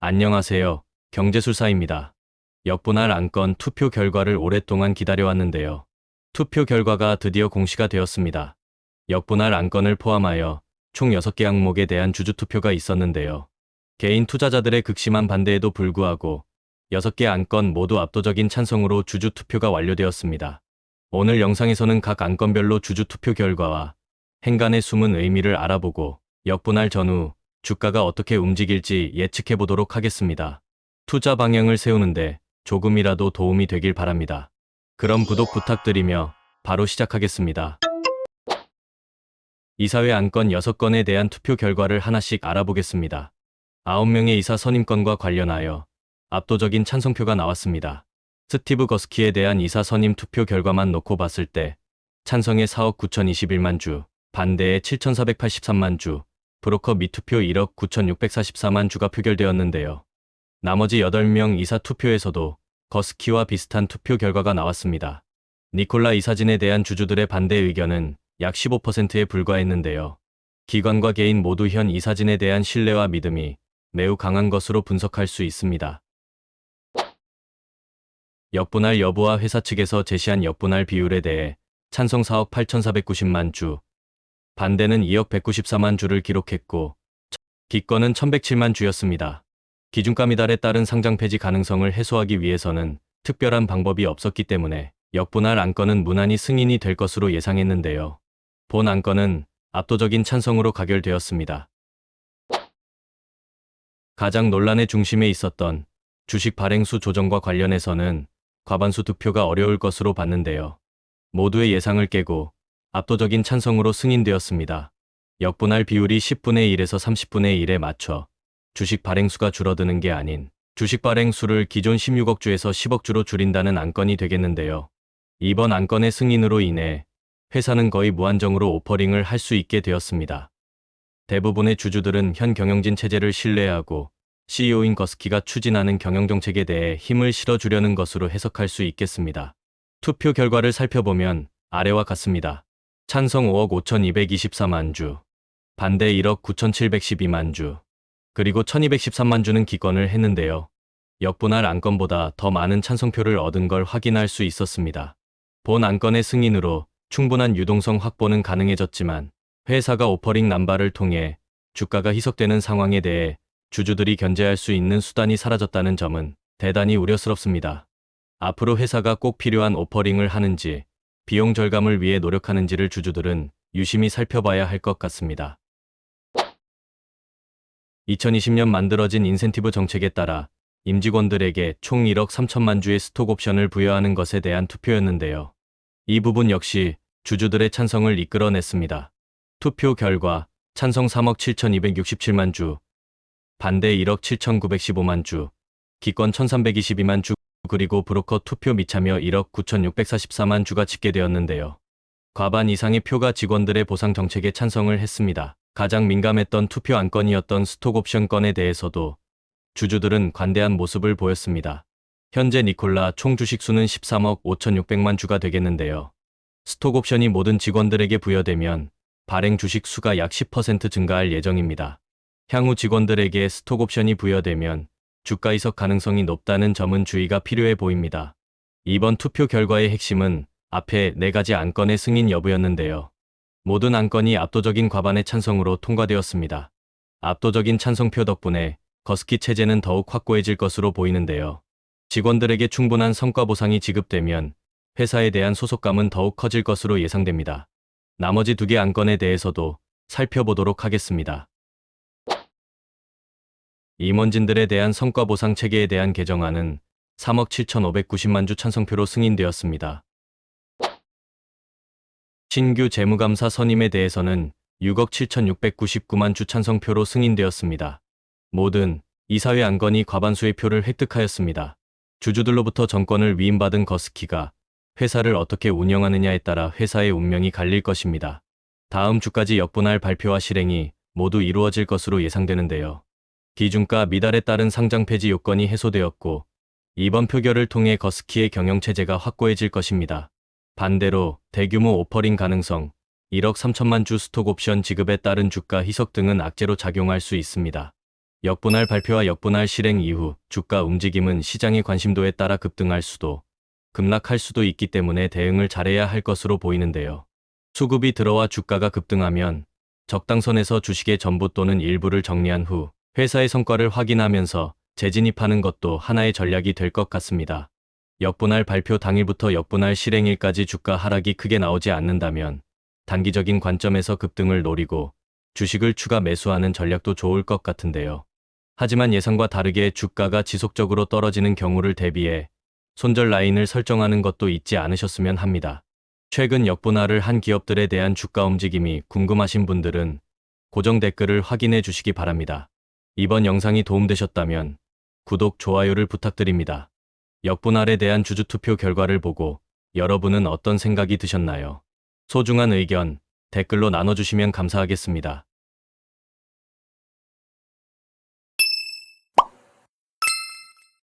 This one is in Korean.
안녕하세요. 경제술사입니다. 역분할 안건 투표 결과를 오랫동안 기다려왔는데요. 투표 결과가 드디어 공시가 되었습니다. 역분할 안건을 포함하여 총 6개 항목에 대한 주주투표가 있었는데요. 개인 투자자들의 극심한 반대에도 불구하고 6개 안건 모두 압도적인 찬성으로 주주투표가 완료되었습니다. 오늘 영상에서는 각 안건별로 주주투표 결과와 행간의 숨은 의미를 알아보고 역분할 전후 주가가 어떻게 움직일지 예측해 보도록 하겠습니다. 투자 방향을 세우는데 조금이라도 도움이 되길 바랍니다. 그럼 구독 부탁드리며 바로 시작하겠습니다. 이사회 안건 6건에 대한 투표 결과를 하나씩 알아보겠습니다. 9명의 이사 선임건과 관련하여 압도적인 찬성표가 나왔습니다. 스티브 거스키에 대한 이사 선임 투표 결과만 놓고 봤을 때 찬성의 4억 9,021만 주, 반대의 7,483만 주, 브로커 미투표 1억 9,644만 주가 표결되었는데요. 나머지 8명 이사 투표에서도 거스키와 비슷한 투표 결과가 나왔습니다. 니콜라 이사진에 대한 주주들의 반대 의견은 약 15%에 불과했는데요. 기관과 개인 모두 현 이사진에 대한 신뢰와 믿음이 매우 강한 것으로 분석할 수 있습니다. 역분할 여부와 회사 측에서 제시한 역분할 비율에 대해 찬성 4억 8,490만 주, 반대는 2억 194만 주를 기록했고 기권은 1,107만 주였습니다. 기준가 미달에 따른 상장 폐지 가능성을 해소하기 위해서는 특별한 방법이 없었기 때문에 역분할 안건은 무난히 승인이 될 것으로 예상했는데요. 본 안건은 압도적인 찬성으로 가결되었습니다. 가장 논란의 중심에 있었던 주식 발행수 조정과 관련해서는 과반수 투표가 어려울 것으로 봤는데요. 모두의 예상을 깨고 압도적인 찬성으로 승인되었습니다. 역분할 비율이 10분의 1에서 30분의 1에 맞춰 주식 발행수가 줄어드는 게 아닌 주식 발행수를 기존 16억 주에서 10억 주로 줄인다는 안건이 되겠는데요. 이번 안건의 승인으로 인해 회사는 거의 무한정으로 오퍼링을 할 수 있게 되었습니다. 대부분의 주주들은 현 경영진 체제를 신뢰하고 CEO인 거스키가 추진하는 경영정책에 대해 힘을 실어주려는 것으로 해석할 수 있겠습니다. 투표 결과를 살펴보면 아래와 같습니다. 찬성 5억 5,224만 주, 반대 1억 9,712만 주, 그리고 1,213만 주는 기권을 했는데요. 역분할 안건보다 더 많은 찬성표를 얻은 걸 확인할 수 있었습니다. 본 안건의 승인으로 충분한 유동성 확보는 가능해졌지만 회사가 오퍼링 남발을 통해 주가가 희석되는 상황에 대해 주주들이 견제할 수 있는 수단이 사라졌다는 점은 대단히 우려스럽습니다. 앞으로 회사가 꼭 필요한 오퍼링을 하는지 비용 절감을 위해 노력하는지를 주주들은 유심히 살펴봐야 할 것 같습니다. 2020년 만들어진 인센티브 정책에 따라 임직원들에게 총 1억 3천만 주의 스톡 옵션을 부여하는 것에 대한 투표였는데요. 이 부분 역시 주주들의 찬성을 이끌어냈습니다. 투표 결과 찬성 3억 7,267만 주, 반대 1억 7,915만 주, 기권 1,322만 주, 그리고 브로커 투표 미참여 1억 9,644만 주가 집계되었는데요. 과반 이상의 표가 직원들의 보상 정책에 찬성을 했습니다. 가장 민감했던 투표 안건이었던 스톡옵션 건에 대해서도 주주들은 관대한 모습을 보였습니다. 현재 니콜라 총 주식수는 13억 5,600만 주가 되겠는데요. 스톡옵션이 모든 직원들에게 부여되면 발행 주식 수가 약 10% 증가할 예정입니다. 향후 직원들에게 스톡옵션이 부여되면 주가 희석 가능성이 높다는 점은 주의가 필요해 보입니다. 이번 투표 결과의 핵심은 앞에 4가지 안건의 승인 여부였는데요. 모든 안건이 압도적인 과반의 찬성으로 통과되었습니다. 압도적인 찬성표 덕분에 거스키 체제는 더욱 확고해질 것으로 보이는데요. 직원들에게 충분한 성과 보상이 지급되면 회사에 대한 소속감은 더욱 커질 것으로 예상됩니다. 나머지 2개 안건에 대해서도 살펴보도록 하겠습니다. 임원진들에 대한 성과보상 체계에 대한 개정안은 3억 7,590만 주 찬성표로 승인되었습니다. 신규 재무감사 선임에 대해서는 6억 7,699만 주 찬성표로 승인되었습니다. 모든 이사회 안건이 과반수의 표를 획득하였습니다. 주주들로부터 정권을 위임받은 거스키가 회사를 어떻게 운영하느냐에 따라 회사의 운명이 갈릴 것입니다. 다음 주까지 역분할 발표와 실행이 모두 이루어질 것으로 예상되는데요. 기준가 미달에 따른 상장 폐지 요건이 해소되었고 이번 표결을 통해 거스키의 경영체제가 확고해질 것입니다. 반대로 대규모 오퍼링 가능성, 1억 3천만 주 스톡 옵션 지급에 따른 주가 희석 등은 악재로 작용할 수 있습니다. 역분할 발표와 역분할 실행 이후 주가 움직임은 시장의 관심도에 따라 급등할 수도, 급락할 수도 있기 때문에 대응을 잘해야 할 것으로 보이는데요. 수급이 들어와 주가가 급등하면 적당선에서 주식의 전부 또는 일부를 정리한 후 회사의 성과를 확인하면서 재진입하는 것도 하나의 전략이 될 것 같습니다. 역분할 발표 당일부터 역분할 실행일까지 주가 하락이 크게 나오지 않는다면 단기적인 관점에서 급등을 노리고 주식을 추가 매수하는 전략도 좋을 것 같은데요. 하지만 예상과 다르게 주가가 지속적으로 떨어지는 경우를 대비해 손절 라인을 설정하는 것도 잊지 않으셨으면 합니다. 최근 역분할을 한 기업들에 대한 주가 움직임이 궁금하신 분들은 고정 댓글을 확인해 주시기 바랍니다. 이번 영상이 도움되셨다면 구독, 좋아요를 부탁드립니다. 역분할에 대한 주주투표 결과를 보고 여러분은 어떤 생각이 드셨나요? 소중한 의견 댓글로 나눠주시면 감사하겠습니다.